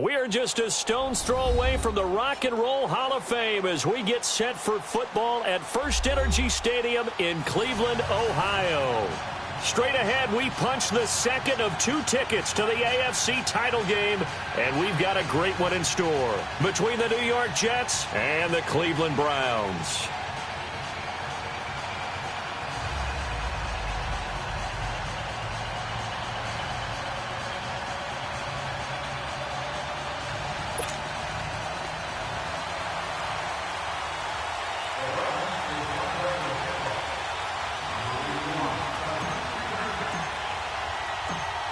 We are just a stone's throw away from the Rock and Roll Hall of Fame as we get set for football at First Energy Stadium in Cleveland, Ohio. Straight ahead, we punch the second of 2 tickets to the AFC title game, and we've got a great one in store between the New York Jets and the Cleveland Browns.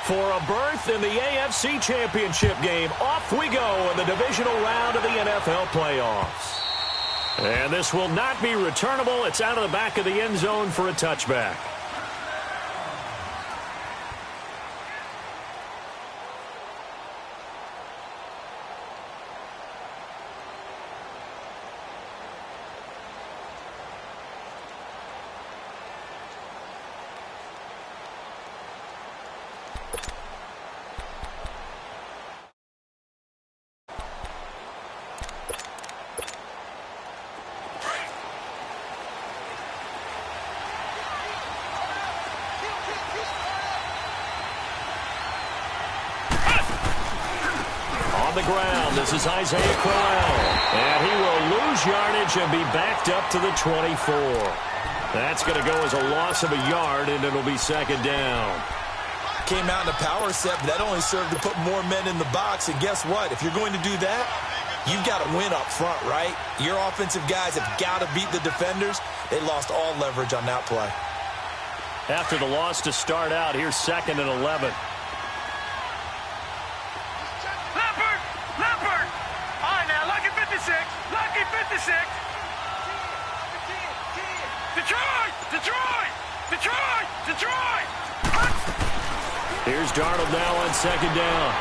For a berth in the AFC Championship game, off we go in the divisional round of the NFL playoffs. And this will not be returnable. It's out of the back of the end zone for a touchback. On the ground, this is Isaiah Crowell, and he will lose yardage and be backed up to the 24. That's going to go as a loss of a yard, and it'll be second down. Came out in a power set, but that only served to put more men in the box, and guess what? If you're going to do that, you've got to win up front, right? Your offensive guys have got to beat the defenders. They lost all leverage on that play. After the loss to start out, here's 2nd and 11. Detroit! Here's Darnold now on 2nd down.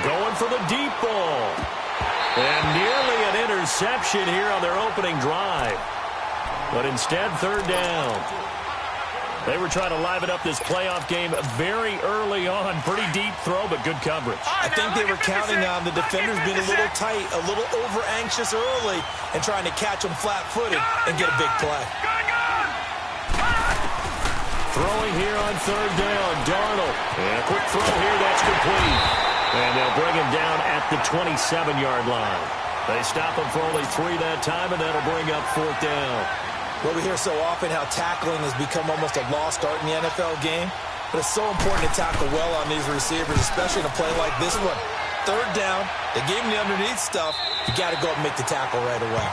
Going for the deep ball. And nearly an interception here on their opening drive. But instead, 3rd down. They were trying to liven up this playoff game very early on. Pretty deep throw, but good coverage. I think they were counting on the defenders being a little tight, a little over-anxious early, and trying to catch them flat-footed and get a big play. Throwing here on 3rd down, Darnold. And a quick throw here, that's complete. And they'll bring him down at the 27-yard line. They stop him for only 3 that time, and that'll bring up 4th down. Well, we hear so often how tackling has become almost a lost art in the NFL game. But it's so important to tackle well on these receivers, especially in a play like this one. 3rd down, they gave him the underneath stuff. You got to go up and make the tackle right away.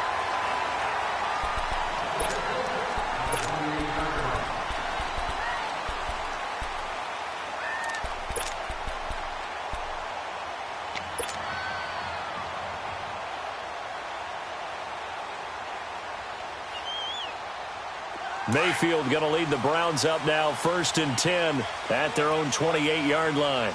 Mayfield going to lead the Browns up now, 1st and 10 at their own 28-yard line.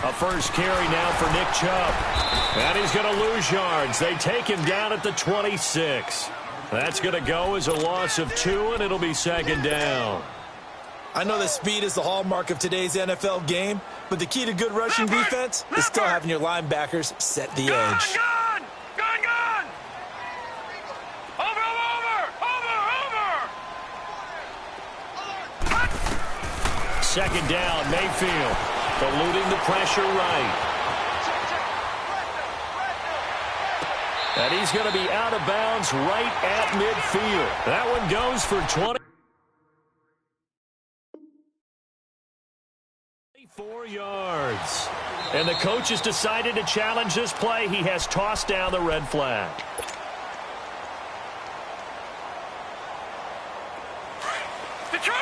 A first carry now for Nick Chubb. And he's going to lose yards. They take him down at the 26. That's going to go as a loss of 2, and it'll be 2nd down. I know that speed is the hallmark of today's NFL game, but the key to good rushing defense is still having your linebackers set the edge. Gone! 2nd down, Mayfield. Eluding the pressure right. And he's going to be out of bounds right at midfield. That one goes for 24 yards. And the coach has decided to challenge this play. He has tossed down the red flag. Detroit!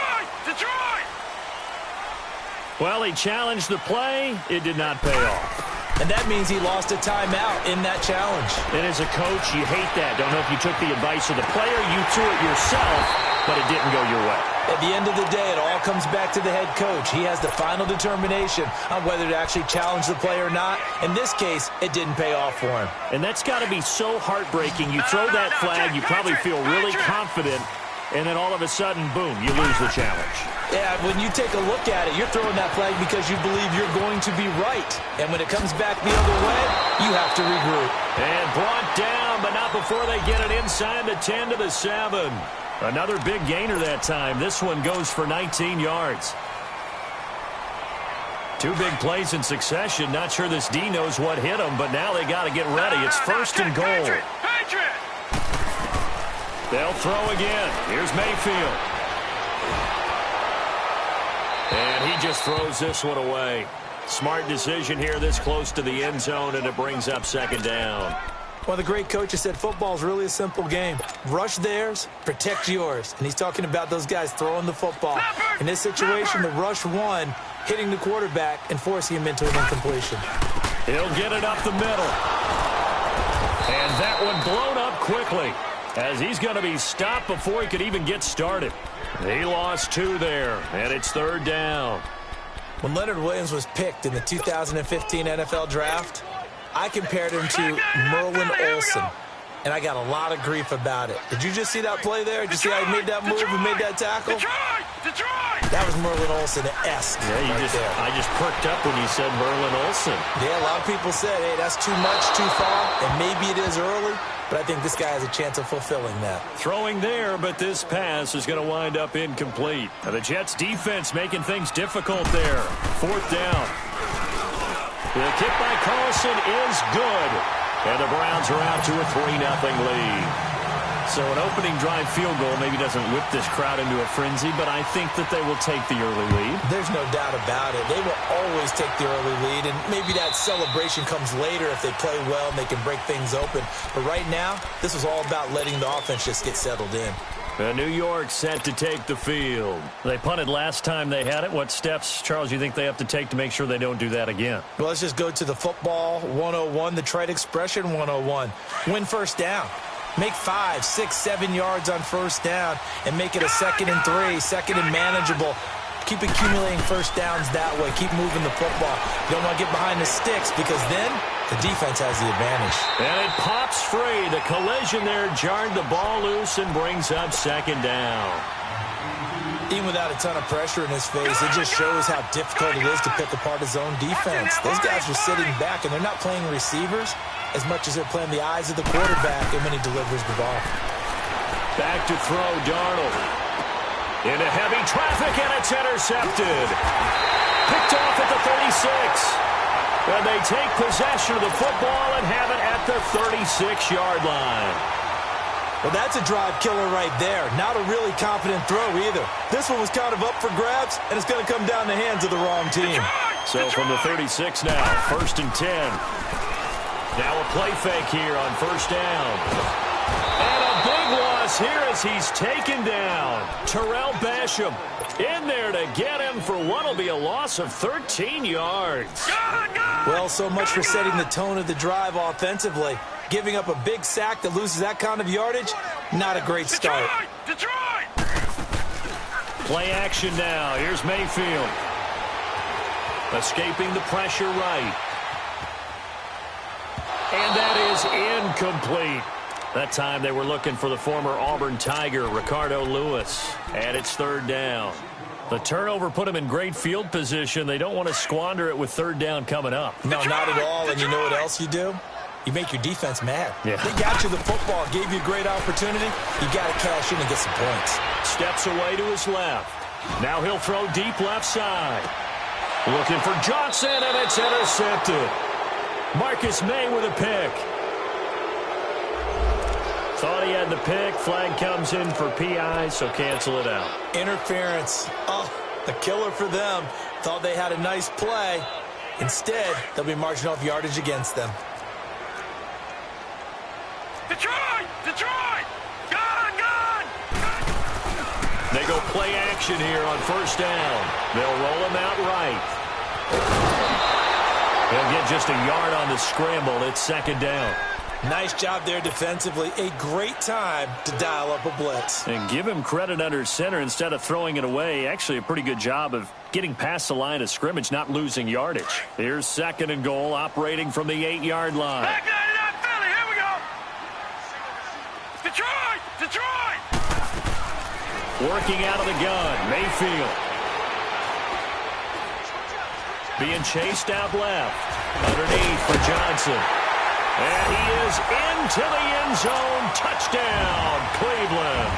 Well, he challenged the play. It did not pay off. And that means he lost a timeout in that challenge. And as a coach, you hate that. Don't know if you took the advice of the player. You threw it yourself, but it didn't go your way. At the end of the day, it all comes back to the head coach. He has the final determination on whether to actually challenge the play or not. In this case, it didn't pay off for him. And that's got to be so heartbreaking. You throw that flag, you probably feel really confident, and then all of a sudden, boom, you lose the challenge. Yeah, when you take a look at it, you're throwing that flag because you believe you're going to be right. And when it comes back the other way, you have to regroup. And brought down, but not before they get it inside the 10 to the 7. Another big gainer that time. This one goes for 19 yards. Two big plays in succession. Not sure this D knows what hit him, but now they got to get ready. It's first and goal. They'll throw again. Here's Mayfield. And he just throws this one away. Smart decision here this close to the end zone, and it brings up second down. One of the great coaches said football is really a simple game. Rush theirs, protect yours. And he's talking about those guys throwing the football. In this situation, the rush one, hitting the quarterback and forcing him into an incompletion. He'll get it up the middle. And that one blown up quickly, as he's going to be stopped before he could even get started. He lost 2 there, and it's third down. When Leonard Williams was picked in the 2015 NFL Draft, I compared him to Merlin Olsen, and I got a lot of grief about it. Did you just see that play there? Did you see how he made that move and made that tackle? That was Merlin Olsen-esque. Yeah, I just perked up when you said Merlin Olsen. Yeah, a lot of people said, hey, that's too much, too far, and maybe it is early, but I think this guy has a chance of fulfilling that. Throwing there, but this pass is going to wind up incomplete. Now the Jets defense making things difficult there. Fourth down. The kick by Carlson is good. And the Browns are out to a 3-0 lead. So an opening drive field goal maybe doesn't whip this crowd into a frenzy, but I think that they will take the early lead. There's no doubt about it. They will always take the early lead, and maybe that celebration comes later if they play well and they can break things open. But right now, this is all about letting the offense just get settled in. New York set to take the field. They punted last time they had it. What steps, Charles, you think they have to take to make sure they don't do that again? Well, let's just go to the football 101, the trite expression 101. Win first down. Make 5, 6, 7 yards on first down and make it a 2nd and 3, second and manageable. Keep accumulating first downs that way. Keep moving the football. You don't want to get behind the sticks because then the defense has the advantage. And it pops free. The collision there jarred the ball loose and brings up second down. Even without a ton of pressure in his face, it just shows how difficult it is to pick apart his own defense. Those guys are sitting back, and they're not playing receivers as much as they're playing the eyes of the quarterback and when he delivers the ball. Back to throw, Darnold. Into heavy traffic, and it's intercepted. Picked off at the 36. And they take possession of the football and have it at the 36-yard line. Well, that's a drive killer right there. Not a really confident throw either. This one was kind of up for grabs, and it's going to come down the hands of the wrong team. So from the 36 now, first and 10. Now a play fake here on first down. And a big loss here as he's taken down. Terrell Basham in there to get him for what will be a loss of 13 yards. Well, so much for setting the tone of the drive offensively. Giving up a big sack that loses that kind of yardage, not a great start. Detroit! Play action now. Here's Mayfield. Escaping the pressure right. And that is incomplete. That time they were looking for the former Auburn Tiger, Ricardo Lewis. And it's third down. The turnover put them in great field position. They don't want to squander it with third down coming up. No, not at all. And you know what else you do? You make your defense mad. Yeah. They got you the football, gave you a great opportunity. You got to cash in and get some points. Steps away to his left. Now he'll throw deep left side. Looking for Johnson, and it's intercepted. Marcus May with a pick. Thought he had the pick. Flag comes in for PI, so cancel it out. Interference. Oh, a killer for them. Thought they had a nice play. Instead, they'll be marching off yardage against them. Detroit! Detroit! Gone! They go play action here on first down. They'll roll him out right. They'll get just a yard on the scramble. It's second down. Nice job there defensively. A great time to dial up a blitz. And give him credit under center instead of throwing it away. Actually a pretty good job of getting past the line of scrimmage, not losing yardage. Here's second and goal, operating from the 8-yard line. Back it up, Philly. Here we go. Detroit! Detroit! Working out of the gun, Mayfield. Being chased out left. Underneath for Johnson. And he is into the end zone. Touchdown, Cleveland.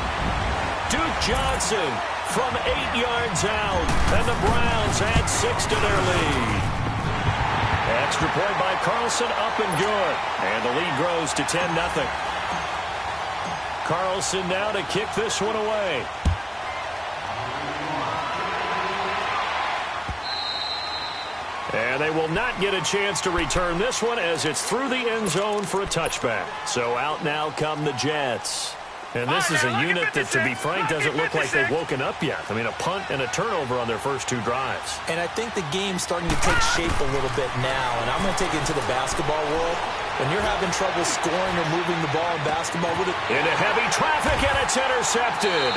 Duke Johnson from 8 yards out. And the Browns add 6 to their lead. Extra point by Carlson, up and good. And the lead grows to 10-0. Carlson now to kick this one away. And they will not get a chance to return this one as it's through the end zone for a touchback. So out now come the Jets. And this is a unit that, to be frank, doesn't look like they've woken up yet. I mean, a punt and a turnover on their first 2 drives. And I think the game's starting to take shape a little bit now. And I'm going to take it into the basketball world. When you're having trouble scoring or moving the ball in basketball, into heavy traffic, and it's intercepted.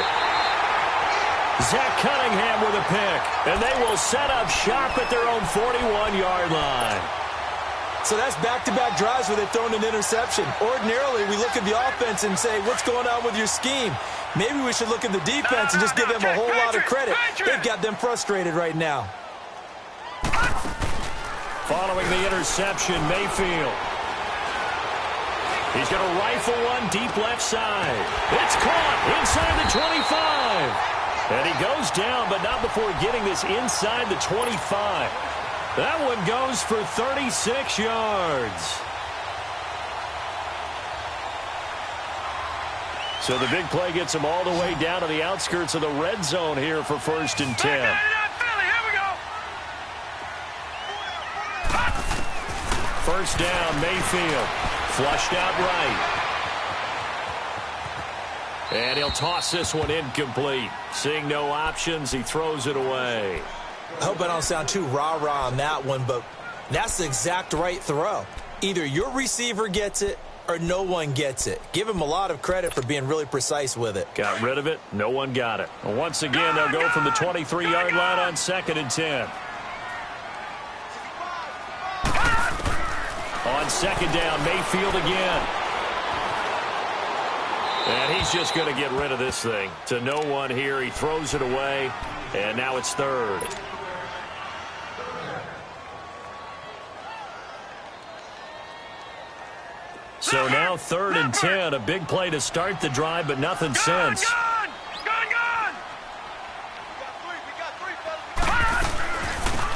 Zach Cunningham with a pick, and they will set up shop at their own 41-yard line. So that's back-to-back drives where they've thrown an interception. Ordinarily, we look at the offense and say, what's going on with your scheme? Maybe we should look at the defense and just give them a whole lot of credit. They've got them frustrated right now. Following the interception, Mayfield. He's going to rifle one deep left side. It's caught inside the 25. And he goes down, but not before getting this inside the 25. That one goes for 36 yards. So the big play gets him all the way down to the outskirts of the red zone here for 1st and 10. First down, Mayfield. Flushed out right. And he'll toss this one incomplete. Seeing no options, he throws it away. I hope I don't sound too rah-rah on that one, but that's the exact right throw. Either your receiver gets it or no one gets it. Give him a lot of credit for being really precise with it. Got rid of it. No one got it. And once again, they'll go from the 23-yard line on 2nd and 10. On 2nd down, Mayfield again. And he's just going to get rid of this thing. To no one here. He throws it away. And now it's 3rd. So now 3rd and 10. A big play to start the drive, but nothing since.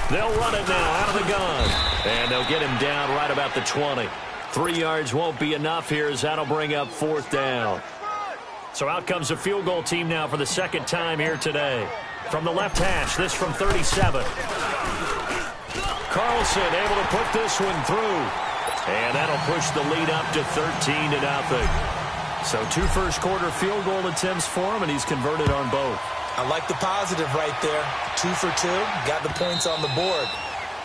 They'll run it now out of the gun. And they'll get him down right about the 20. 3 yards won't be enough here as that'll bring up 4th down. So out comes a field goal team now for the 2nd time here today. From the left hash, this from 37. Carlson able to put this one through. And that'll push the lead up to 13-0. So 2 first-quarter field goal attempts for him, and he's converted on both. I like the positive right there. 2 for 2, got the points on the board.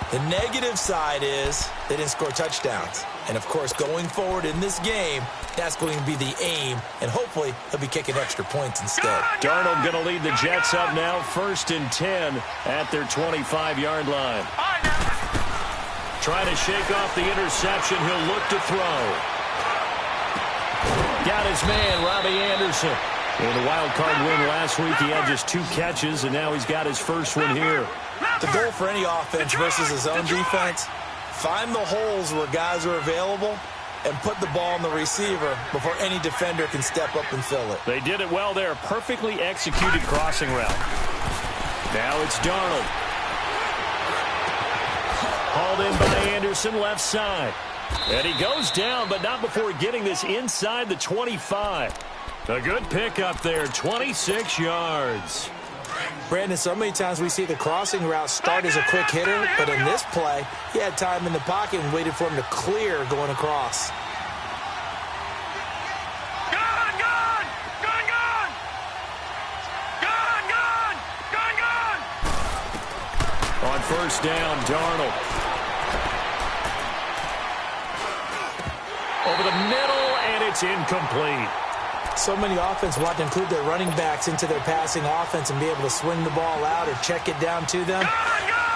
The negative side is they didn't score touchdowns. And, of course, going forward in this game, that's going to be the aim, and hopefully he'll be kicking extra points instead. Darnold going to lead the Jets up now, 1st and 10 at their 25-yard line. Trying to shake off the interception. He'll look to throw. Got his man, Robbie Anderson. In a wild card win last week, he had just 2 catches, and now he's got his first one here. The goal for any offense versus his own defense, find the holes where guys are available and put the ball on the receiver before any defender can step up and fill it. They did it well there. Perfectly executed crossing route. Now it's Darnold. Hauled in by Anderson, left side. And he goes down, but not before getting this inside the 25. A good pickup there, 26 yards. Brandon, so many times we see the crossing route start as a quick hitter, but in this play, he had time in the pocket and waited for him to clear going across. Gone! Gone! Gone! Gone! Gone! Gone! Gone! Gone! On first down, Darnold. Over the middle, and it's incomplete. So many offense want to include their running backs into their passing offense and be able to swing the ball out or check it down to them.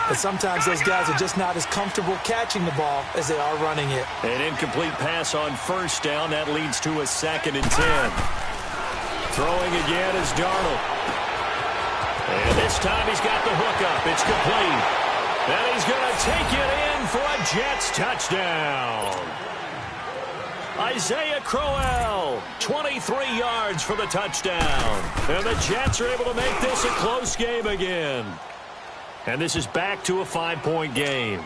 But sometimes those guys are just not as comfortable catching the ball as they are running it. An incomplete pass on first down. That leads to a 2nd and 10. Throwing again is Darnold. And this time he's got the hook up. It's complete. And he's going to take it in for a Jets touchdown. Isaiah Crowell, 23 yards for the touchdown. And the Jets are able to make this a close game again. And this is back to a 5-point game.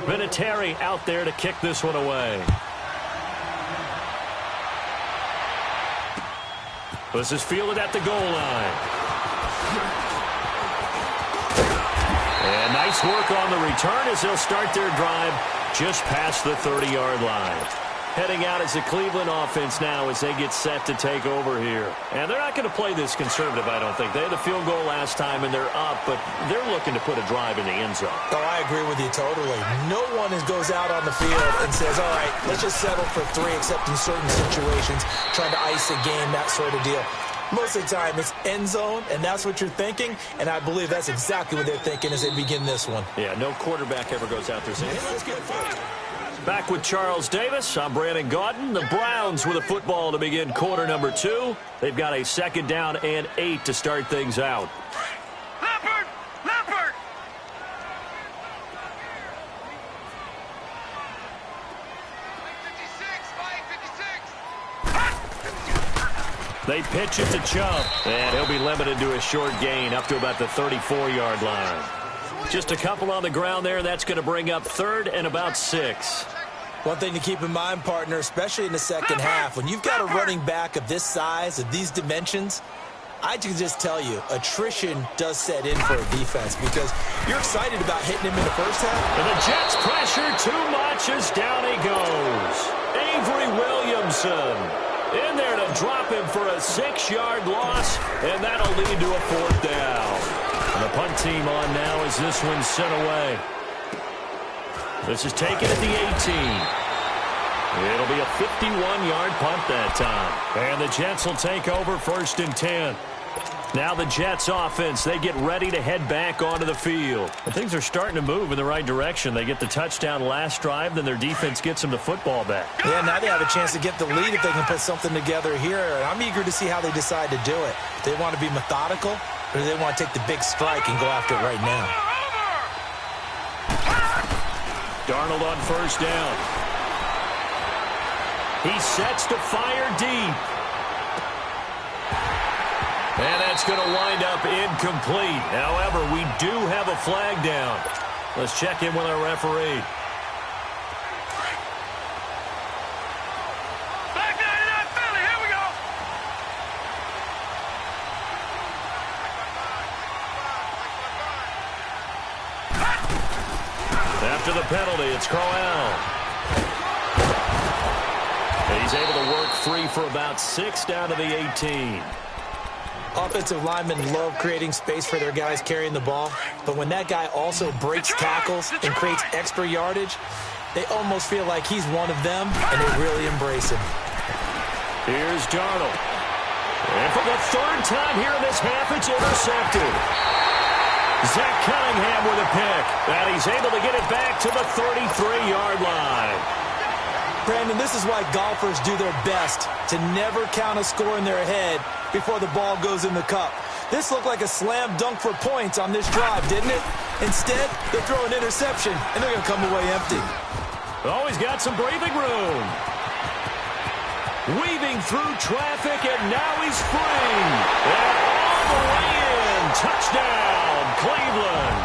Vinatieri out there to kick this one away. This is fielded at the goal line. And nice work on the return as they'll start their drive just past the 30-yard line. Heading out as the Cleveland offense now as they get set to take over here. And they're not going to play this conservative, I don't think. They had the field goal last time, and they're up, but they're looking to put a drive in the end zone. Oh, I agree with you totally. No one goes out on the field and says, all right, let's just settle for 3, except in certain situations, trying to ice a game, that sort of deal. Most of the time, it's end zone, and that's what you're thinking, and I believe that's exactly what they're thinking as they begin this one. Yeah, no quarterback ever goes out there saying, hey, let's get it. Back with Charles Davis. I'm Brandon Gaudin. The Browns with a football to begin quarter number 2. They've got a 2nd down and 8 to start things out. Leopard! Leopard! They pitch it to Chubb, and he'll be limited to a short gain up to about the 34-yard line. Just a couple on the ground there, and that's going to bring up 3rd and about 6. One thing to keep in mind, partner, especially in the second half, when you've got a running back of this size, of these dimensions, I can just tell you, attrition does set in for a defense because you're excited about hitting him in the first half. And the Jets pressure too much as down he goes. Avery Williamson in there to drop him for a 6-yard loss, and that'll lead to a 4th down. And the punt team on now as this one's sent away. This is taken at the 18. It'll be a 51-yard punt that time. And the Jets will take over 1st and 10. Now the Jets offense, they get ready to head back onto the field. And things are starting to move in the right direction. They get the touchdown last drive, then their defense gets them the football back. Yeah, now they have a chance to get the lead if they can put something together here. And I'm eager to see how they decide to do it. They want to be methodical, or do they want to take the big strike and go after it right now? Darnold on 1st down. He sets to fire deep. And that's going to wind up incomplete. However, we do have a flag down. Let's check in with our referee. Back down in that Philly. Here we go. After the penalty, it's Crowell. He's able to work free for about 6 down to the 18. Offensive linemen love creating space for their guys carrying the ball, but when that guy also breaks tackles and creates extra yardage, they almost feel like he's one of them, and they really embrace him. Here's Darnold. And for the 3rd time here in this half, it's intercepted. Zach Cunningham with a pick, and he's able to get it back to the 33-yard line. Brandon, this is why golfers do their best to never count a score in their head before the ball goes in the cup. This looked like a slam dunk for points on this drive, didn't it? Instead, they throw an interception, and they're going to come away empty. Oh, he's got some breathing room. Weaving through traffic, and now he's free. And all the way in. Touchdown, Cleveland.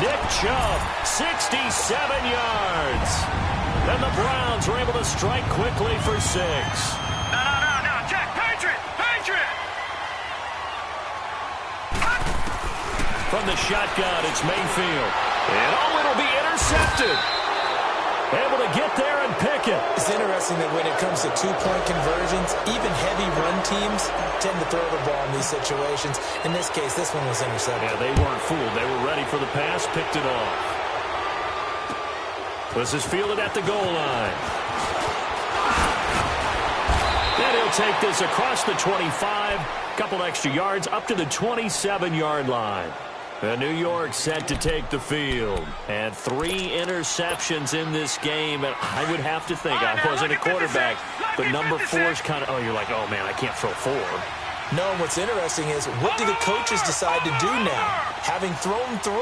Nick Chubb, 67 yards. And the Browns are able to strike quickly for 6. No, Jack, Patriot! From the shotgun, it's Mayfield. And it'll be intercepted. Able to get there and pick it. It's interesting that when it comes to 2-point conversions, even heavy run teams tend to throw the ball in these situations. In this case, this one was intercepted. Yeah, they weren't fooled. They were ready for the pass, picked it off. This is fielded at the goal line. And he'll take this across the 25. Couple extra yards up to the 27-yard line. New York set to take the field. And 3 interceptions in this game. And I would have to think, I wasn't a quarterback, but number 4 is kind of, you're like, oh, man, I can't throw 4. No, what's interesting is, what do the coaches decide to do now? Having thrown 3,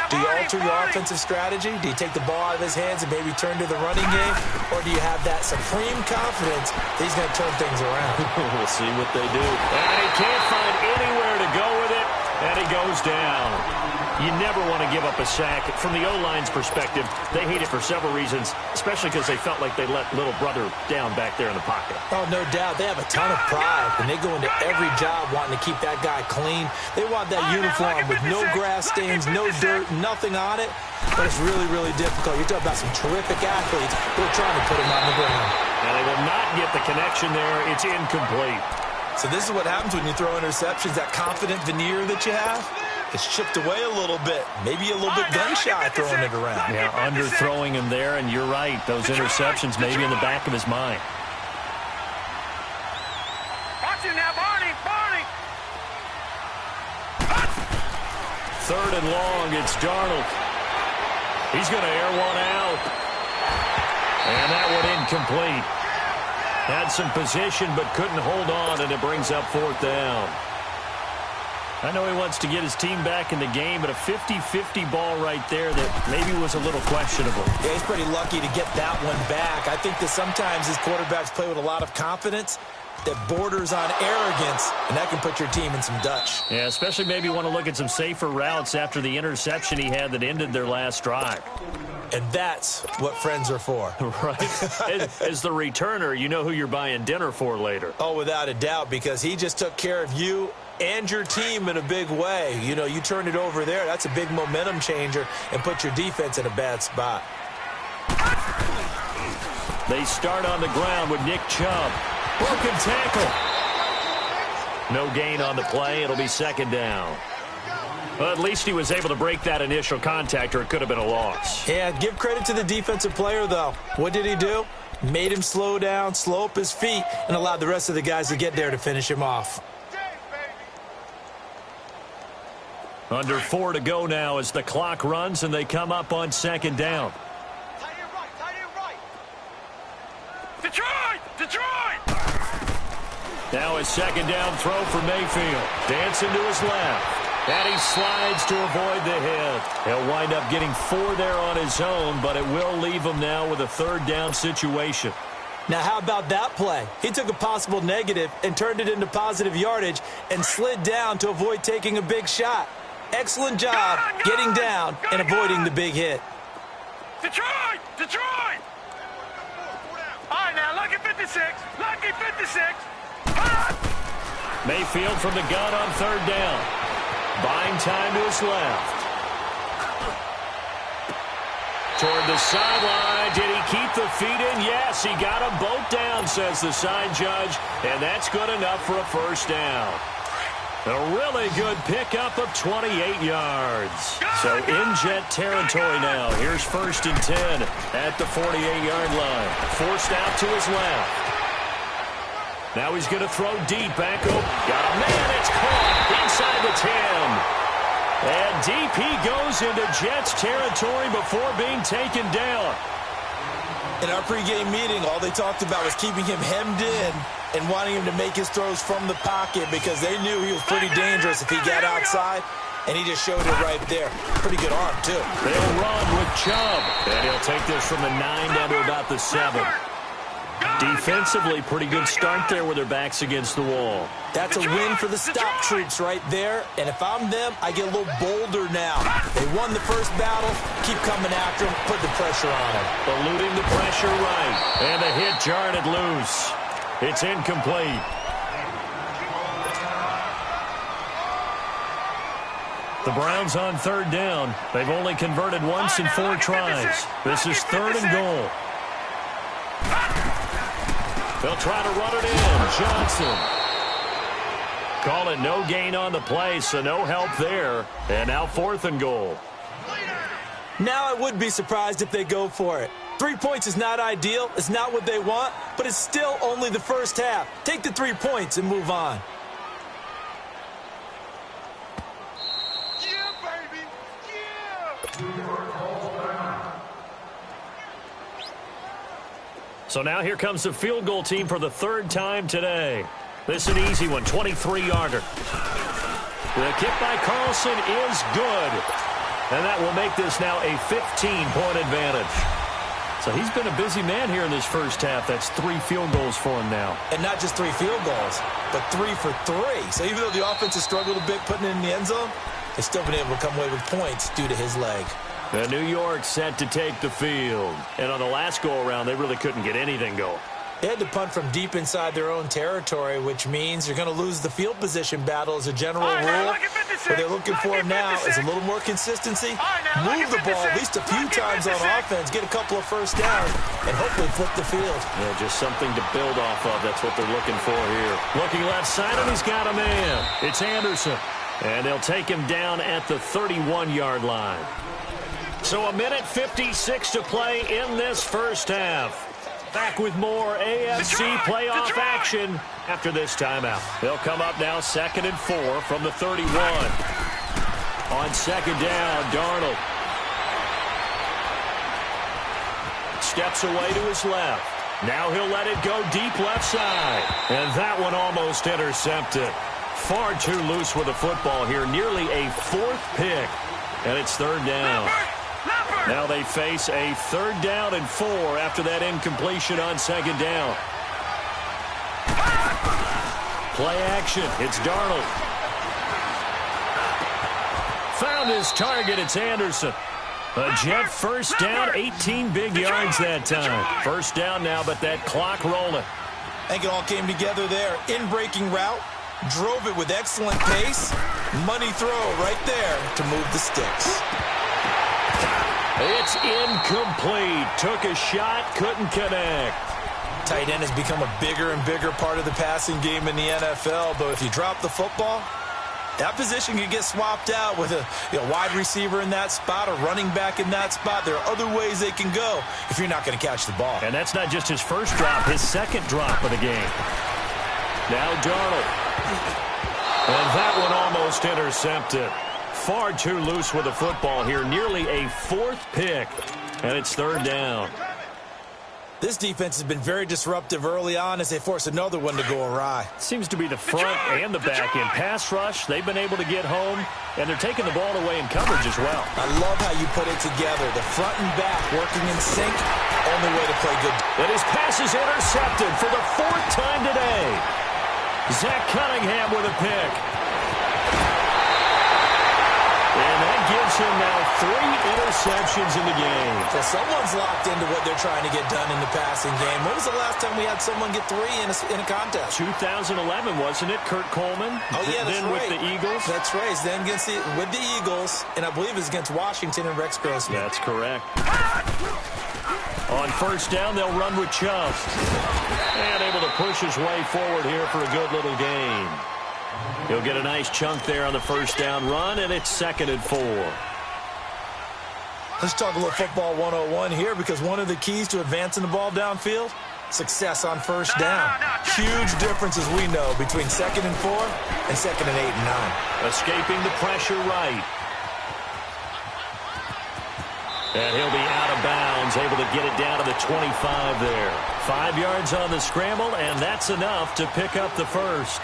do you alter your offensive strategy? Do you take the ball out of his hands and maybe turn to the running game? Or do you have that supreme confidence that he's going to turn things around? We'll see what they do. And he can't find anywhere to go with it, and he goes down. You never want to give up a sack. From the O-line's perspective, they hate it for several reasons, especially because they felt like they let little brother down back there in the pocket. Oh, no doubt. They have a ton of pride, and they go into every job wanting to keep that guy clean. They want that uniform with no grass stains, no dirt, nothing on it. But it's really, really difficult. You're talking about some terrific athletes who are trying to put him on the ground. And they will not get the connection there. It's incomplete. So this is what happens when you throw interceptions. That confident veneer that you have, it's chipped away a little bit. Maybe a little bit gun-shy throwing it around. Yeah, underthrowing him there, and you're right. Those interceptions maybe in the back of his mind. Watch him now, Barney. 3rd and long, it's Darnold. He's going to air one out. And that one incomplete. Had some position but couldn't hold on, and it brings up 4th down. I know he wants to get his team back in the game, but a 50-50 ball right there that maybe was a little questionable. Yeah, he's pretty lucky to get that one back. I think that sometimes his quarterbacks play with a lot of confidence that borders on arrogance, and that can put your team in some Dutch. Yeah, especially maybe want to look at some safer routes after the interception he had that ended their last drive. And that's what friends are for. Right. As the returner, you know who you're buying dinner for later. Oh, without a doubt, because he just took care of you and your team in a big way. You know, you turned it over there. That's a big momentum changer and put your defense in a bad spot. They start on the ground with Nick Chubb. Broken tackle. No gain on the play. It'll be 2nd down. Well, at least he was able to break that initial contact, or it could have been a loss. Yeah, give credit to the defensive player, though. What did he do? Made him slow down, slow up his feet, and allowed the rest of the guys to get there to finish him off. Under 4 to go now as the clock runs, and they come up on 2nd down. Detroit! Now a 2nd down throw for Mayfield. Dancing to his left. And he slides to avoid the hit. He'll wind up getting 4 there on his own, but it will leave him now with a 3rd down situation. Now, how about that play? He took a possible negative and turned it into positive yardage and slid down to avoid taking a big shot. Excellent job getting down and avoiding the big hit. Detroit! All right, now, lucky 56. Lucky 56. Mayfield from the gun on 3rd down. Buying time to his left. Toward the sideline. Did he keep the feet in? Yes, he got them both down, says the side judge. And that's good enough for a 1st down. A really good pickup of 28 yards. So in Jet territory now. Here's 1st and 10 at the 48-yard line. Forced out to his left. Now he's going to throw deep back over. Got a man. It's caught inside the 10. And DP goes into Jets territory before being taken down. In our pregame meeting, all they talked about was keeping him hemmed in and wanting him to make his throws from the pocket because they knew he was pretty dangerous if he got outside, and he just showed it right there. Pretty good arm, too. They'll run with Chubb, and he'll take this from the 9 down to about the 7. Defensively, pretty good start there with their backs against the wall. That's a win for the stop troops right there, and if I'm them, I get a little bolder now. They won the first battle, keep coming after him, put the pressure on him. Eluding the pressure right, and the hit jarred it loose. It's incomplete. The Browns on 3rd down. They've only converted once in 4 tries. This is 3rd and goal. They'll try to run it in. Johnson. Call it no gain on the play, so no help there. And now 4th and goal. Now I would be surprised if they go for it. 3 points is not ideal. It's not what they want, but it's still only the first half. Take the 3 points and move on. Yeah, baby. So now here comes the field goal team for the third time today. This is an easy one, 23-yarder. The kick by Carlson is good. And that will make this now a 15-point advantage. So he's been a busy man here in this first half. That's 3 field goals for him now. And not just 3 field goals, but 3 for 3. So even though the offense has struggled a bit putting it in the end zone, they've still been able to come away with points due to his leg. And New York set to take the field. And on the last go-around, they really couldn't get anything going. They had to punt from deep inside their own territory, which means you're going to lose the field position battle as a general rule. What they're looking for now is a little more consistency, move the ball at least a few times on offense, get a couple of first downs, and hopefully flip the field. Yeah, just something to build off of. That's what they're looking for here. Looking left side, and he's got a man. It's Anderson. And they'll take him down at the 31-yard line. So a minute 56 to play in this first half. Back with more AFC playoff action after this timeout. They'll come up now 2nd and 4 from the 31. On 2nd down, Darnold steps away to his left. Now he'll let it go deep left side. And that one almost intercepted. Far too loose with the football here. Nearly a 4th pick. And it's 3rd down. Now they face a 3rd down and 4 after that incompletion on 2nd down. Play action. It's Darnold. Found his target. It's Anderson. A Jet first down, 18 big yards that time. First down now, but that clock rolling. I think it all came together there. In-breaking route. Drove it with excellent pace. Money throw right there to move the sticks. It's incomplete. Took a shot, couldn't connect. Tight end has become a bigger and bigger part of the passing game in the NFL, but if you drop the football, that position can get swapped out with a wide receiver in that spot, a running back in that spot. There are other ways they can go if you're not going to catch the ball. And that's not just his first drop, his second drop of the game. Now Darnold. And that one almost intercepted. Far too loose with the football here. Nearly a 4th pick. And it's 3rd down. This defense has been very disruptive early on as they force another one to go awry. Seems to be the front and the back end. Pass rush, they've been able to get home, and they're taking the ball away in coverage as well. I love how you put it together. The front and back working in sync. Only way to play good. And his pass is intercepted for the 4th time today. Zach Cunningham with a pick. And that gives him now 3 interceptions in the game. So someone's locked into what they're trying to get done in the passing game. When was the last time we had someone get 3 in a contest? 2011, wasn't it? Kurt Coleman. Oh, yeah, that's then right. With the Eagles. That's right. Then with the Eagles, and I believe it's against Washington and Rex Grossman. That's correct. On first down, they'll run with Chubb. And able to push his way forward here for a good little gain. He'll get a nice chunk there on the first down run, and it's 2nd and 4. Let's talk a little football 101 here, because one of the keys to advancing the ball downfield, success on first down. Huge difference, as we know, between 2nd and 4 and 2nd and 8 and 9. Escaping the pressure right. And he'll be out of bounds, able to get it down to the 25 there. 5 yards on the scramble, and that's enough to pick up the first.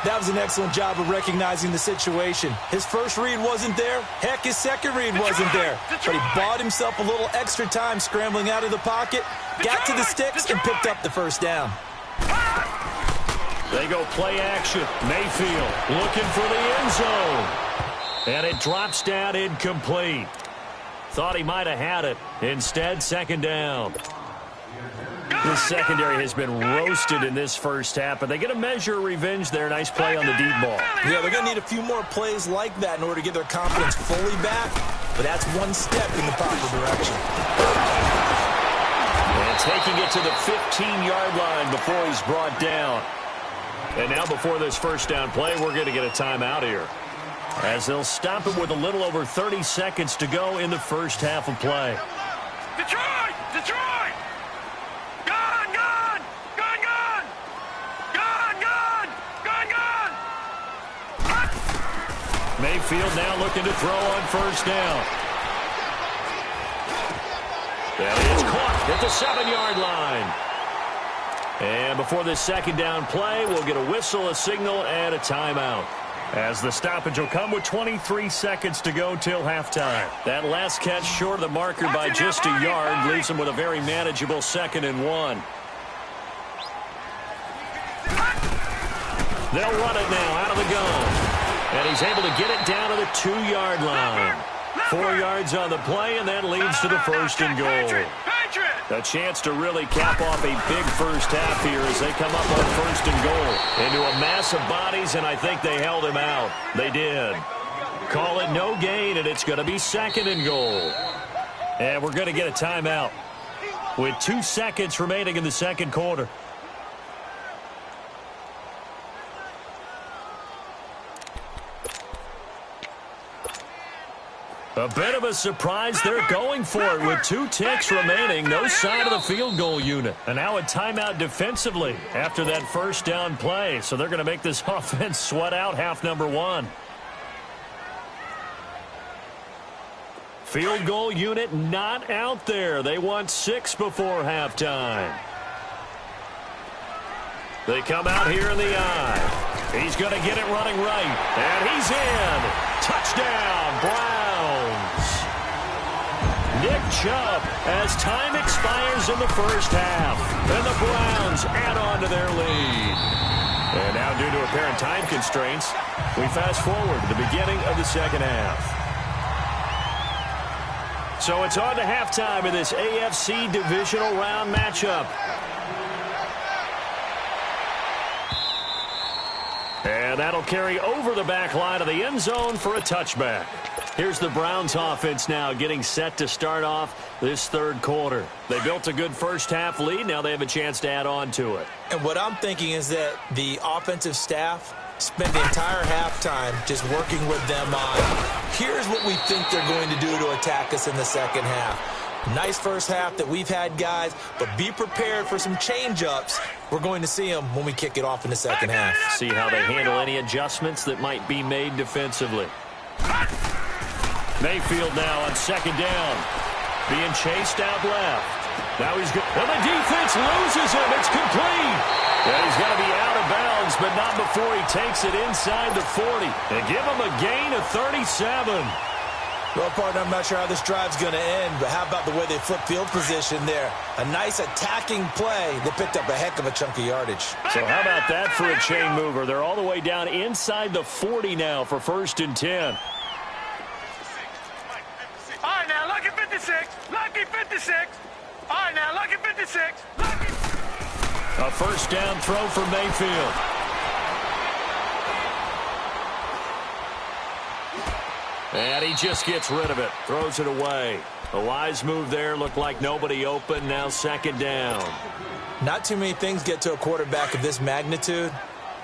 That was an excellent job of recognizing the situation. His first read wasn't there. Heck, his second read wasn't there. But he bought himself a little extra time scrambling out of the pocket, got to the sticks, and picked up the first down. They go play action. Mayfield looking for the end zone. And it drops down incomplete. Thought he might have had it. Instead, 2nd down. This secondary has been roasted in this first half, but they get a measure of revenge there. Nice play on the deep ball. Yeah, they're going to need a few more plays like that in order to get their confidence fully back, but that's one step in the proper direction. And taking it to the 15-yard line before he's brought down. And now before this first down play, we're going to get a timeout here, as they'll stop it with a little over 30 seconds to go in the first half of play. Detroit! Detroit! Gone! Gone! Gone! Gone! Gone! Gone! Gone! Gone! Mayfield now looking to throw on first down. And it's caught at the 7-yard line. And before this second down play, we'll get a whistle, a signal, and a timeout. As the stoppage will come with 23 seconds to go till halftime. That last catch short of the marker by just a yard leaves them with a very manageable 2nd and 1. They'll run it now out of the gun. And he's able to get it down to the 2-yard line. 4 yards on the play, and that leads to the 1st and goal. A chance to really cap off a big first half here as they come up on 1st and goal. Into a mass of bodies, and I think they held him out. They did. Call it no gain, and it's going to be 2nd and goal. And we're going to get a timeout with 2 seconds remaining in the second quarter. A bit of a surprise. They're going for it with 2 ticks remaining. No sign of the field goal unit. And now a timeout defensively after that first down play. So they're going to make this offense sweat out half number 1. Field goal unit not out there. They want 6 before halftime. They come out here in the eye. He's going to get it running right. And he's in. Touchdown, Browns. Nick Chubb as time expires in the first half. And the Browns add on to their lead. And now due to apparent time constraints, we fast forward to the beginning of the second half. So it's on to halftime in this AFC divisional round matchup. And that'll carry over the back line of the end zone for a touchback. Here's the Browns offense now getting set to start off this third quarter. They built a good first half lead. Now they have a chance to add on to it. And what I'm thinking is that the offensive staff spent the entire halftime just working with them on, here's what we think they're going to do to attack us in the second half. Nice first half that we've had, guys, but be prepared for some change-ups. We're going to see them when we kick it off in the second half. See how they handle any adjustments that might be made defensively. Mayfield now on second down. Being chased out left. Now he's good. And the defense loses him. It's complete. And he's going to be out of bounds, but not before he takes it inside the 40. They give him a gain of 37. Well, partner, I'm not sure how this drive's going to end, but how about the way they flip field position there? A nice attacking play. They picked up a heck of a chunk of yardage. So how about that for a chain mover? They're all the way down inside the 40 now for 1st and 10. All right, now, lucky 56. Lucky 56. All right, now, lucky 56. Lucky. A first down throw for Mayfield. And he just gets rid of it. Throws it away. A wise move there. Looked like nobody open. Now second down. Not too many things get to a quarterback of this magnitude,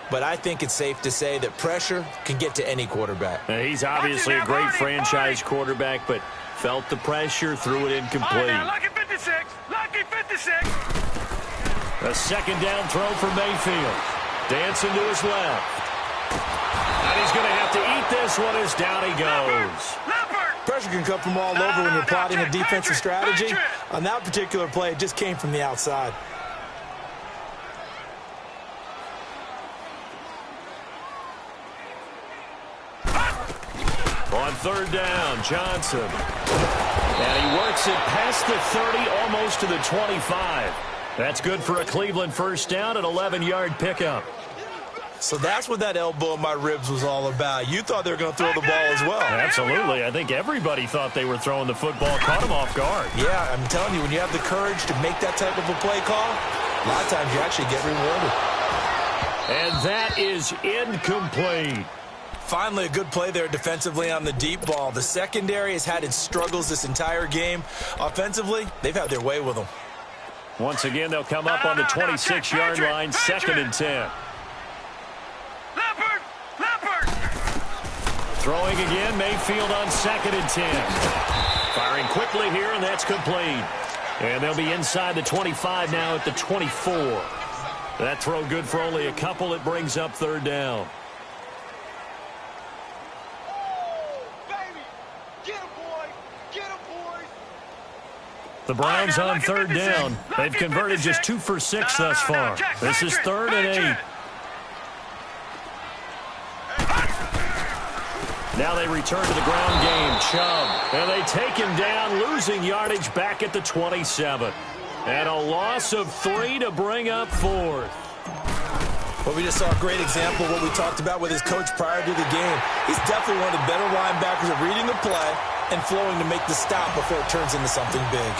but I think it's safe to say that pressure can get to any quarterback. Now, he's obviously a great franchise quarterback, but felt the pressure, threw it incomplete. Now, lucky 56. Lucky 56. A second down throw for Mayfield. Dancing to his left. And he's going to have to eat this one as down he goes. Pressure can come from all over when you're plotting a defensive strategy. On that particular play, it just came from the outside. On third down, Johnson. And he works it past the 30, almost to the 25. That's good for a Cleveland first down, an 11-yard pickup. So that's what that elbow in my ribs was all about. You thought they were going to throw the ball as well. Absolutely. I think everybody thought they were throwing the football. Caught him off guard. Yeah, I'm telling you, when you have the courage to make that type of a play call, a lot of times you actually get rewarded. And that is incomplete. Finally, a good play there defensively on the deep ball. The secondary has had its struggles this entire game. Offensively, they've had their way with them. Once again, they'll come up on the 26-yard line, 2nd and 10. Throwing again, Mayfield on 2nd and 10. Firing quickly here, and that's complete. And they'll be inside the 25 now at the 24. That throw good for only a couple. It brings up third down. The Browns on third down. They've converted just 2 for 6 thus far. This is 3rd and 8. Now they return to the ground game. Chubb. And they take him down, losing yardage back at the 27. And a loss of 3 to bring up 4th. Well, we just saw a great example of what we talked about with his coach prior to the game. He's definitely one of the better linebackers at reading the play and flowing to make the stop before it turns into something big.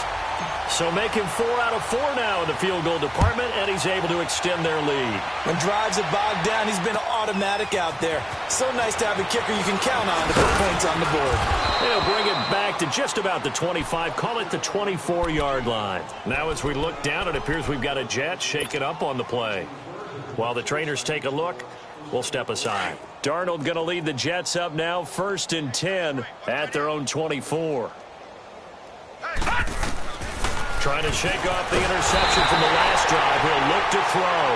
So make him 4 out of 4 now in the field goal department, and he's able to extend their lead. When drives are bogged down, he's been automatic out there. So nice to have a kicker you can count on to put points on the board. They'll bring it back to just about the 25, call it the 24-yard line. Now as we look down, it appears we've got a jet shaken up on the play. While the trainers take a look, we'll step aside. Darnold going to lead the Jets up now, 1st and 10 at their own 24. Trying to shake off the interception from the last drive. He'll look to throw.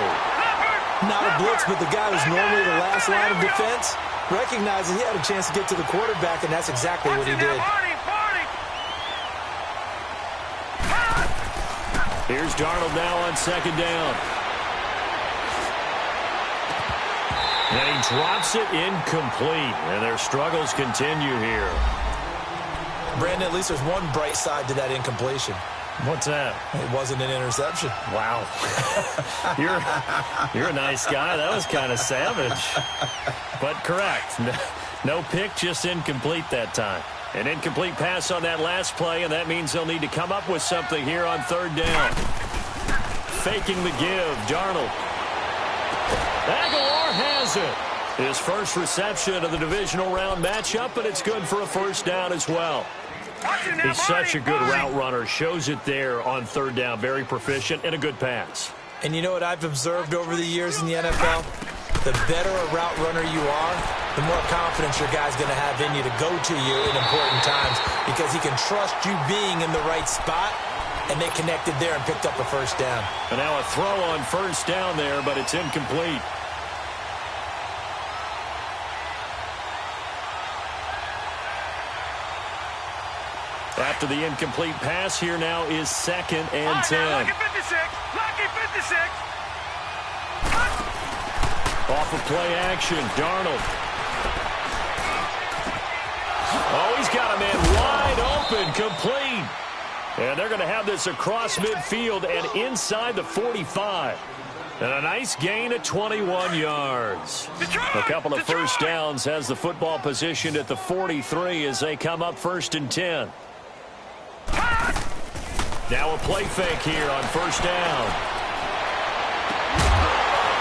Not a blitz, but the guy who's normally the last line of defense recognizes he had a chance to get to the quarterback, and that's exactly what he did. Here's Darnold now on 2nd down. And he drops it incomplete. And their struggles continue here. Brandon, at least there's one bright side to that incompletion. What's that? It wasn't an interception. Wow. You're a nice guy. That was kind of savage. But correct. No pick, just incomplete that time. An incomplete pass on that last play, and that means they'll need to come up with something here on 3rd down. Faking the give, Darnold. Aguilar has it. His first reception of the divisional round matchup, but it's good for a 1st down as well. He's such a good route runner. Shows it there on 3rd down. Very proficient and a good pass. And you know what I've observed over the years in the NFL? The better a route runner you are, the more confidence your guy's going to have in you to go to you in important times because he can trust you being in the right spot, and they connected there and picked up a 1st down. And now a throw on 1st down there, but it's incomplete. After the incomplete pass, here now is 2nd and 10. Lucky 56. Lucky 56. Off of play action, Darnold. Oh, he's got a man wide open, complete. And they're going to have this across midfield and inside the 45. And a nice gain of 21 yards. A couple of 1st downs has the football positioned at the 43 as they come up 1st and 10. Now a play fake here on 1st down.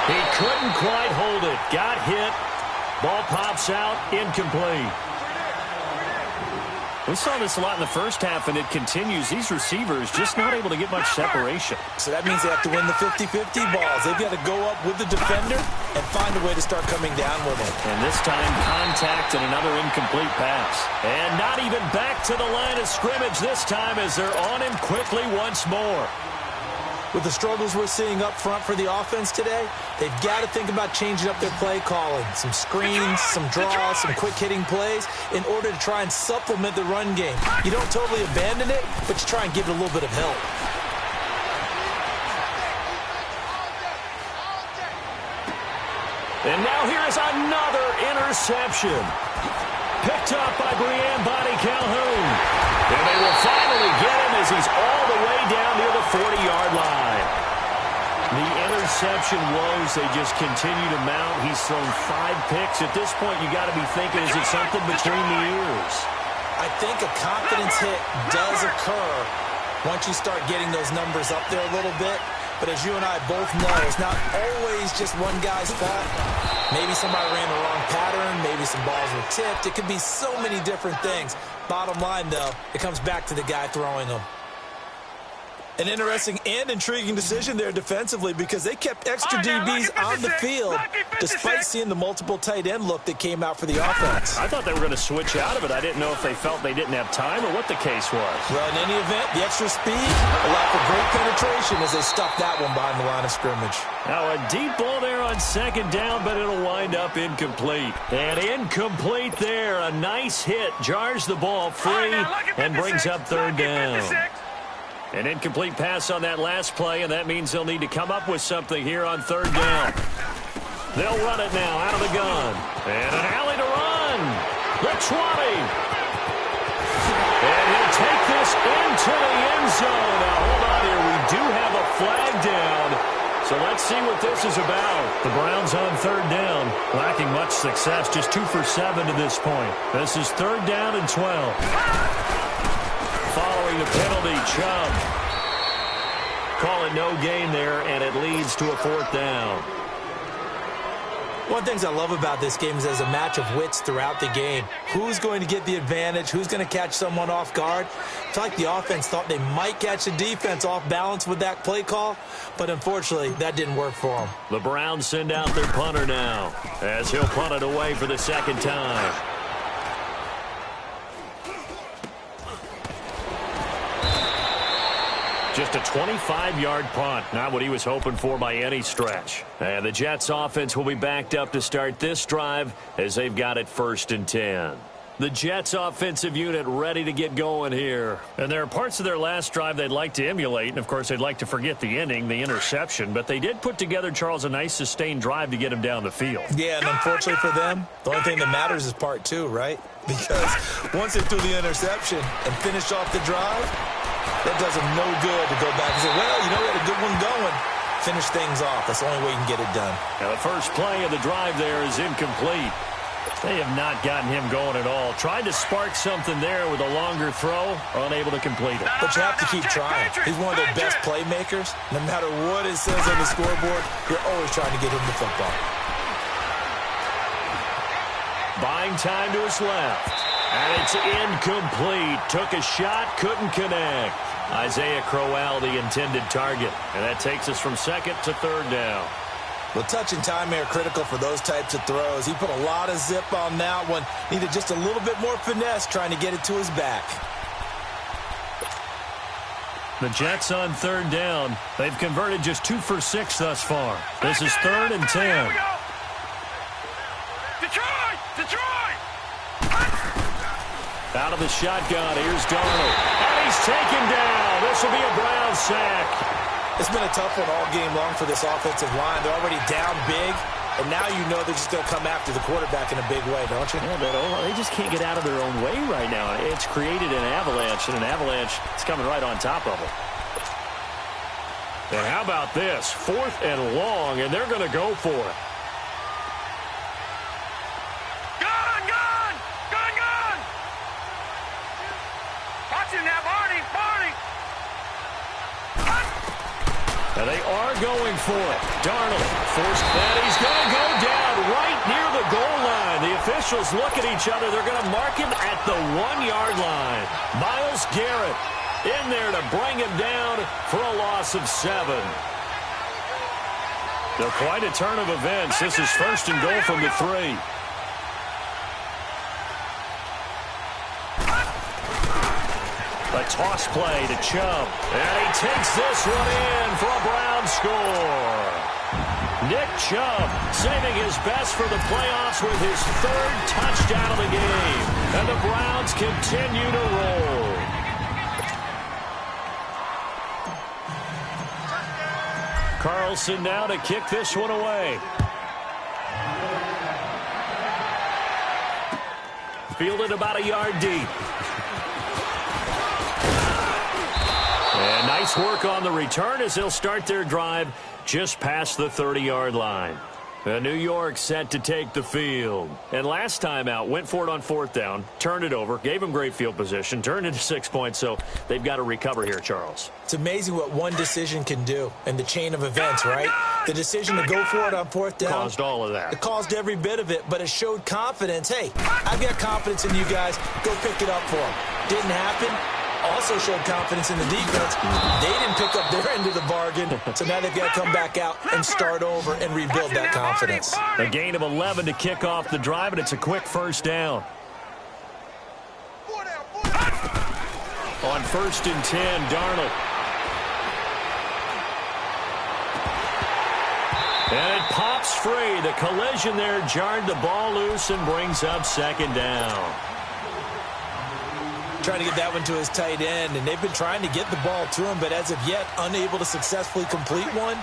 He couldn't quite hold it. Got hit. Ball pops out. Incomplete. We saw this a lot in the first half, and it continues. These receivers just not able to get much separation. So that means they have to win the 50-50 balls. They've got to go up with the defender and find a way to start coming down with it. And this time, contact and another incomplete pass. And not even back to the line of scrimmage this time as they're on him quickly once more. With the struggles we're seeing up front for the offense today, they've got to think about changing up their play calling. Some screens, some draws, some quick-hitting plays in order to try and supplement the run game. You don't totally abandon it, but you try and give it a little bit of help. And now here is another interception. Picked up by Brian Body Calhoun. And they will finally get him as he's all the way down near the 40-yard line. The interception woes, they just continue to mount. He's thrown 5 picks. At this point, you got to be thinking, is it something between the ears? I think a confidence hit does occur once you start getting those numbers up there a little bit. But as you and I both know, it's not always just one guy's fault. Maybe somebody ran the wrong pattern. Maybe some balls were tipped. It could be so many different things. Bottom line, though, it comes back to the guy throwing them. An interesting and intriguing decision there defensively because they kept extra DBs on the field despite seeing the multiple tight end look that came out for the offense. I thought they were going to switch out of it. I didn't know if they felt they didn't have time or what the case was. Well, in any event, the extra speed allowed for great penetration as they stuffed that one behind the line of scrimmage. Now a deep ball there on 2nd down, but it'll wind up incomplete. And incomplete there. A nice hit. Jars the ball free and brings up 3rd down. An incomplete pass on that last play, and that means they'll need to come up with something here on third down. They'll run it now out of the gun. And an alley to run. The 20. And he'll take this into the end zone. Now, hold on here. We do have a flag down. So let's see what this is about. The Browns on third down, lacking much success, just 2 for 7 to this point. This is third down and 12. Following the penalty, Chubb. Call it no gain there, and it leads to a fourth down. One of the things I love about this game is there's a match of wits throughout the game. Who's going to get the advantage? Who's going to catch someone off guard? I feel like the offense thought they might catch the defense off balance with that play call, but unfortunately, that didn't work for them. The Browns send out their punter now, as he'll punt it away for the second time. Just a 25-yard punt, not what he was hoping for by any stretch. And the Jets offense will be backed up to start this drive as they've got it 1st and 10. The Jets offensive unit ready to get going here. And there are parts of their last drive they'd like to emulate, and of course they'd like to forget the ending, the interception, but they did put together, Charles, a nice sustained drive to get him down the field. Yeah, and unfortunately for them, the only thing that matters is part 2, right? Because once they threw the interception and finished off the drive, that does them no good to go back and say, well, you know, we had a good one going. Finish things off. That's the only way you can get it done. Now, the first play of the drive there is incomplete. They have not gotten him going at all. Tried to spark something there with a longer throw, unable to complete it. But you have to keep trying. He's one of their best playmakers. No matter what it says on the scoreboard, you're always trying to get him the football. Buying time to his left. And it's incomplete. Took a shot, couldn't connect. Isaiah Crowell, the intended target. And that takes us from second to third down. Well, touch and time are critical for those types of throws. He put a lot of zip on that one. Needed just a little bit more finesse trying to get it to his back. The Jets on third down. They've converted just 2 for 6 thus far. This is 3rd and 10. Detroit! Detroit! Out of the shotgun, here's Darnold. And he's taken down. This will be a Brown sack. It's been a tough one all game long for this offensive line. They're already down big, and now you know they're just going to come after the quarterback in a big way, don't you? Yeah, but they just can't get out of their own way right now. It's created an avalanche, and an avalanche is coming right on top of them. And how about this? 4th and long, and they're going to go for it. And they are going for it. Darnold forced that. He's going to go down right near the goal line. The officials look at each other. They're going to mark him at the 1-yard line. Myles Garrett in there to bring him down for a loss of 7. They're quite a turn of events. This is 1st and goal from the 3. A toss play to Chubb. And he takes this one in for a Brown score. Nick Chubb saving his best for the playoffs with his 3rd touchdown of the game. And the Browns continue to roll. Carlson now to kick this one away. Fielded about a yard deep. And nice work on the return as they'll start their drive just past the 30-yard line. New York set to take the field. And last time out, went for it on 4th down, turned it over, gave them great field position, turned into 6 points, so they've got to recover here, Charles. It's amazing what one decision can do in the chain of events, right? The decision to go for it on 4th down. Caused all of that. It caused every bit of it, but it showed confidence. Hey, I've got confidence in you guys. Go pick it up for them. Didn't happen. Also showed confidence in the defense. They didn't pick up their end of the bargain, so now they've got to come back out and start over and rebuild that confidence. A gain of 11 to kick off the drive, and it's a quick 1st down. On 1st and 10, Darnold. And it pops free. The collision there jarred the ball loose and brings up 2nd down. trying to get that one to his tight end, and they've been trying to get the ball to him, but as of yet, unable to successfully complete one.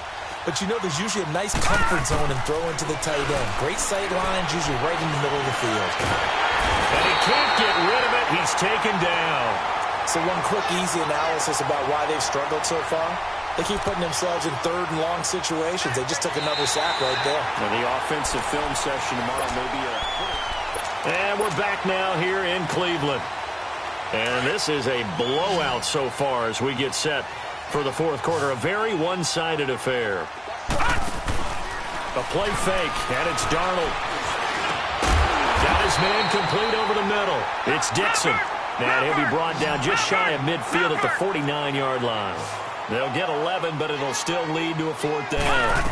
But you know there's usually a nice comfort zone in throwing to the tight end. Great sight lines, usually right in the middle of the field. And he can't get rid of it. He's taken down. So one quick, easy analysis about why they've struggled so far. They keep putting themselves in third and long situations. They just took another sack right there. And the offensive film session tomorrow may be a... And we're back now here in Cleveland. And this is a blowout so far as we get set for the fourth quarter. A very one-sided affair. A play fake, and it's Darnold. Got his man complete over the middle. It's Dixon. And he'll be brought down just shy of midfield at the 49-yard line. They'll get 11, but it'll still lead to a fourth down.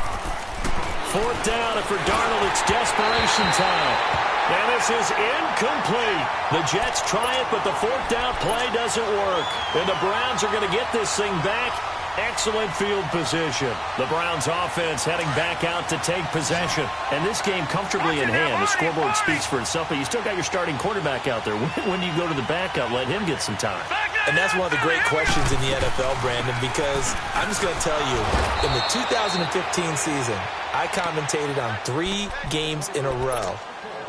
Fourth down, and for Darnold, it's desperation time. And this is incomplete. The Jets try it, but the fourth down play doesn't work. And the Browns are going to get this thing back. Excellent field position. The Browns offense heading back out to take possession. And this game comfortably in hand. The scoreboard speaks for itself, but you still got your starting quarterback out there. When do you go to the backup? Let him get some time. And that's one of the great questions in the NFL, Brandon, because I'm just going to tell you, in the 2015 season, I commentated on 3 games in a row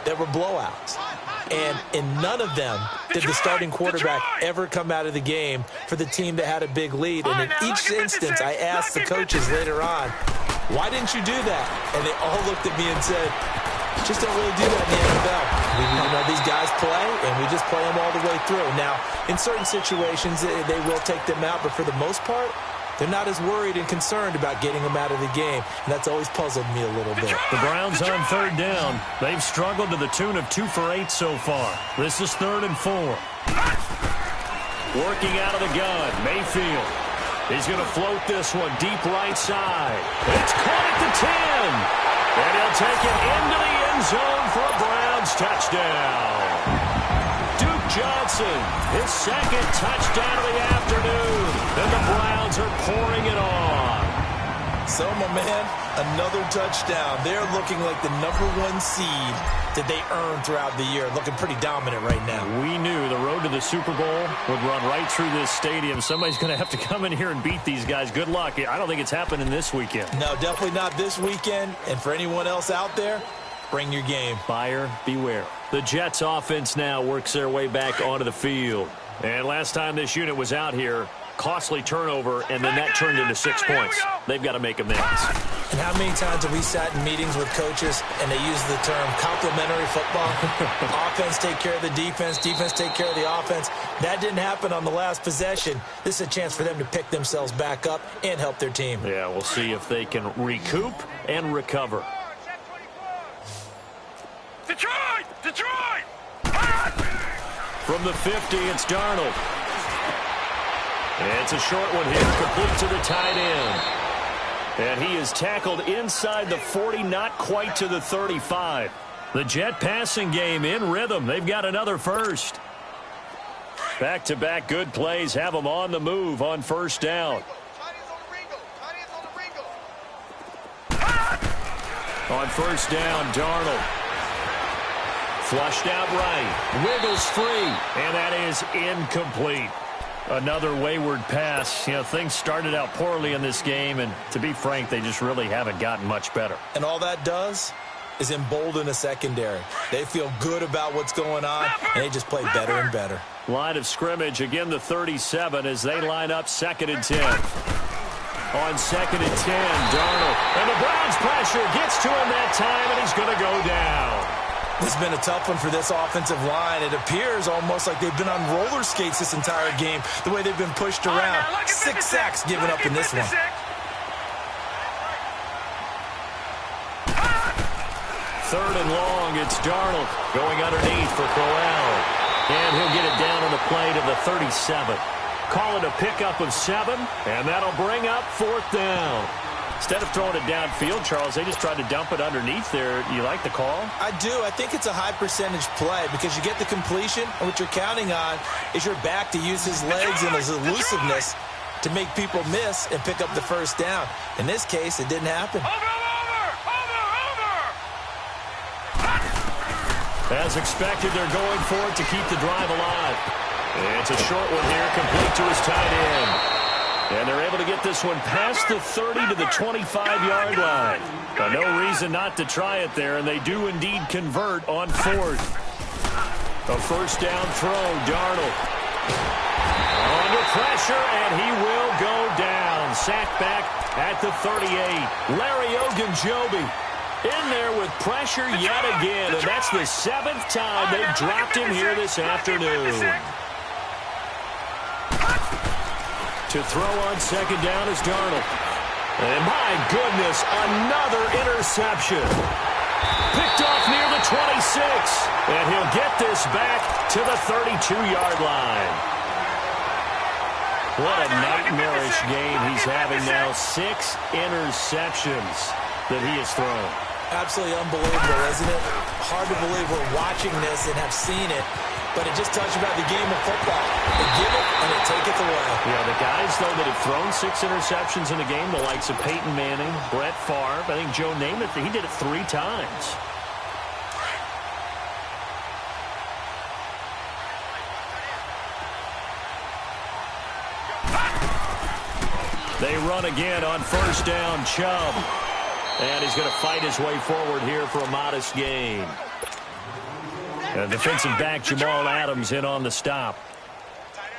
that were blowouts. And in none of them did the starting quarterback ever come out of the game for the team that had a big lead. And in each instance, I asked the coaches later on, why didn't you do that? And they all looked at me and said, just don't really do that in the NFL. You know, these guys play, and we just play them all the way through. Now, in certain situations, they will take them out, but for the most part, they're not as worried and concerned about getting them out of the game, and that's always puzzled me a little bit. The Browns on third down. They've struggled to the tune of 2 for 8 so far. This is 3rd and 4. Working out of the gun, Mayfield. He's going to float this one deep right side. It's caught at the 10. And he'll take it into the end zone for a Browns touchdown. Johnson, his second touchdown of the afternoon. And the Browns are pouring it on. So, my man, another touchdown. They're looking like the #1 seed that they earned throughout the year. Looking pretty dominant right now. We knew the road to the Super Bowl would run right through this stadium. Somebody's going to have to come in here and beat these guys. Good luck. I don't think it's happening this weekend. No, definitely not this weekend. And for anyone else out there, bring your game. Buyer beware. The Jets offense now works their way back onto the field. And last time this unit was out here, costly turnover, and then that turned into 6 points. They've got to make amends. And how many times have we sat in meetings with coaches and they use the term complementary football? Offense take care of the defense, defense take care of the offense. That didn't happen on the last possession. This is a chance for them to pick themselves back up and help their team. Yeah, we'll see if they can recoup and recover. Detroit! Detroit! From the 50, it's Darnold. And it's a short one here, complete to the tight end. And he is tackled inside the 40, not quite to the 35. The Jet passing game in rhythm. They've got another first. Back-to-back good plays have them on the move on first down. On first down, Darnold. Flushed out right. Wiggles free. And that is incomplete. Another wayward pass. You know, things started out poorly in this game, and to be frank, they just really haven't gotten much better. And all that does is embolden a secondary. They feel good about what's going on, and they just play better and better. Line of scrimmage, again the 37 as they line up 2nd and 10. On 2nd and 10, Darnold. And the Browns pressure gets to him that time, and he's going to go down. This has been a tough one for this offensive line. It appears almost like they've been on roller skates this entire game, the way they've been pushed around. 6 sacks given up in this one. 3rd and long, it's Darnold going underneath for Corral. And he'll get it down on the play to the 37. Call it a pickup of 7, and that'll bring up 4th down. Instead of throwing it downfield, Charles, they just tried to dump it underneath there. You like the call? I do. I think it's a high percentage play because you get the completion, and what you're counting on is your back to use his legs and his elusiveness to make people miss and pick up the first down. In this case, it didn't happen. As expected, they're going for it to keep the drive alive. It's a short one here, complete to his tight end. And they're able to get this one past the 30 to the 25-yard line. But no reason not to try it there, and they do indeed convert on fourth. A first down throw, Darnold. Under pressure, and he will go down. Sacked back at the 38. Larry Ogunjobi in there with pressure yet again, and that's the 7th time they've dropped him here this afternoon. To throw on second down is Darnold. And my goodness, another interception. Picked off near the 26. And he'll get this back to the 32-yard line. What a nightmarish game he's having now. 6 interceptions that he has thrown. Absolutely unbelievable, isn't it? Hard to believe we're watching this and have seen it. But it just tells you about the game of football. They give it, and they take it away. Yeah, the guys, though, that have thrown 6 interceptions in a game, the likes of Peyton Manning, Brett Favre, I think Joe Namath, he did it 3 times. They run again on first down, Chubb. And he's going to fight his way forward here for a modest gain. And defensive back Jamal Adams in on the stop.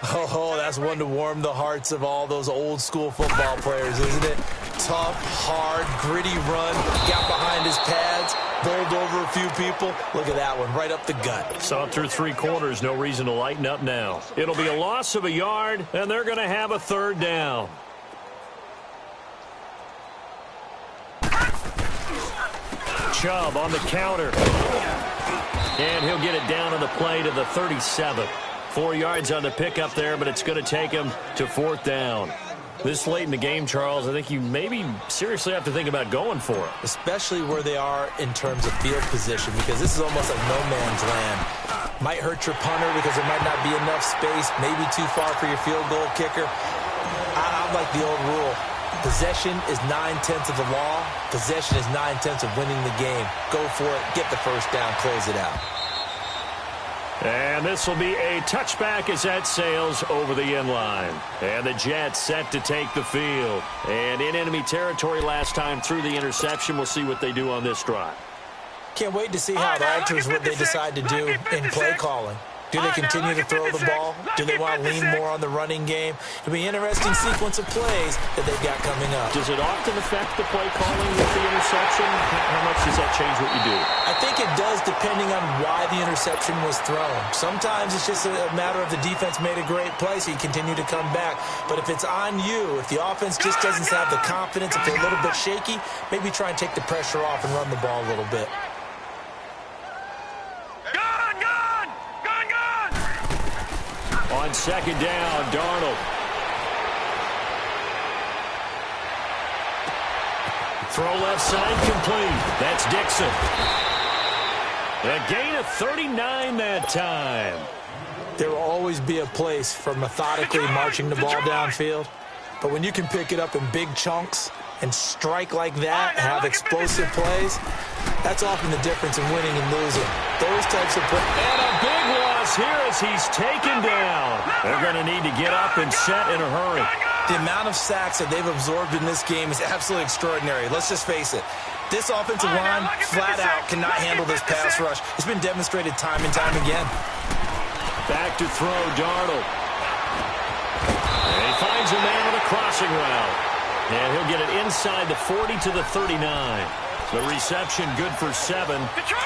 Oh, that's one to warm the hearts of all those old-school football players, isn't it? Tough, hard, gritty run. Got behind his pads, bowled over a few people. Look at that one, right up the gut. Saw it through 3 quarters. No reason to lighten up now. It'll be a loss of a yard, and they're going to have a third down. Chubb on the counter. And he'll get it down on the play to the 37. 4 yards on the pickup there, but it's going to take him to 4th down. This late in the game, Charles, I think you maybe seriously have to think about going for it. Especially where they are in terms of field position, because this is almost like no man's land. Might hurt your punter because there might not be enough space, maybe too far for your field goal kicker. I like the old rule. Possession is 9/10 of the law. Possession is 9/10 of winning the game. Go for it. Get the first down. Close it out. And this will be a touchback as that sails over the end line. And the Jets set to take the field. And in enemy territory last time through the interception. We'll see what they do on this drive. Can't wait to see how it alters what they decide to do in play calling. Do they continue to throw the ball? Do they want to lean more on the running game? It'll be an interesting sequence of plays that they've got coming up. Does it often affect the play calling with the interception? How much does that change what you do? I think it does, depending on why the interception was thrown. Sometimes it's just a matter of the defense made a great play, so you continue to come back. But if it's on you, if the offense just doesn't have the confidence, if they're a little bit shaky, maybe try and take the pressure off and run the ball a little bit. On second down, Darnold. Throw left side complete. That's Dixon. A gain of 39 that time. There will always be a place for methodically marching the ball downfield. But when you can pick it up in big chunks and strike like that and have explosive plays, that's often the difference in winning and losing. Those types of plays. And a big loss here as he's taken down. They're going to need to get up and set in a hurry. The amount of sacks that they've absorbed in this game is absolutely extraordinary. Let's just face it. This offensive line, flat out, cannot handle this pass rush. It's been demonstrated time and time again. Back to throw, Darnold. And he finds a man on a crossing route. And he'll get it inside the 40 to the 39. The reception good for 7.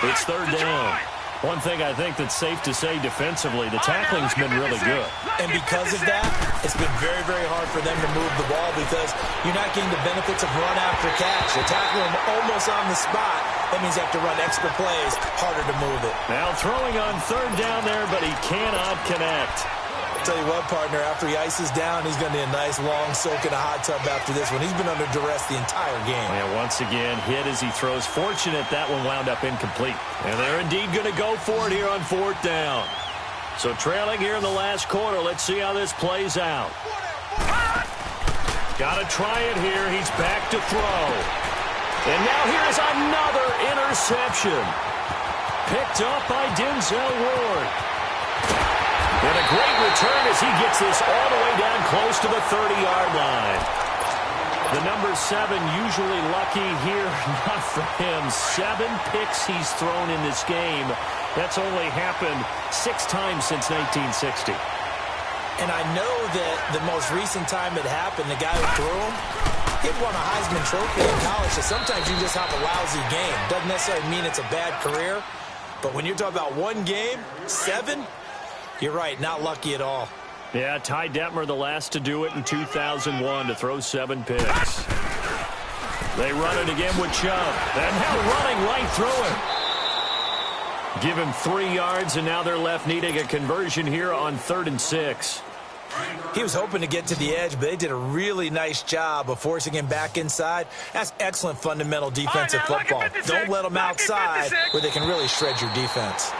It's third down. One thing I think that's safe to say defensively, the tackling's been really good. And because of that, it's been very, very hard for them to move the ball because you're not getting the benefits of run after catch. You're tackling them almost on the spot. That means you have to run extra plays, harder to move it. Now throwing on third down there, but he cannot connect. Tell you what, partner, after he ices down, he's going to need a nice long soak in a hot tub after this one. He's been under duress the entire game. Yeah, once again, hit as he throws. Fortunate that one wound up incomplete. And they're indeed going to go for it here on fourth down. So trailing here in the last quarter. Let's see how this plays out. Got to try it here. He's back to throw. And now here's another interception. Picked up by Denzel Ward. And a great return as he gets this all the way down close to the 30-yard line. The number 7 usually lucky here, not for him. 7 picks he's thrown in this game. That's only happened 6 times since 1960. And I know that the most recent time it happened, the guy who threw him, he won a Heisman Trophy in college, so sometimes you just have a lousy game. Doesn't necessarily mean it's a bad career, but when you're talking about one game, 7, you're right, not lucky at all. Yeah, Ty Detmer the last to do it in 2001 to throw 7 picks. They run it again with Chubb. And now running right through it. Give him 3 yards, and now they're left needing a conversion here on 3rd and 6. He was hoping to get to the edge, but they did a really nice job of forcing him back inside. That's excellent fundamental defensive football. Don't let them outside where they can really shred your defense.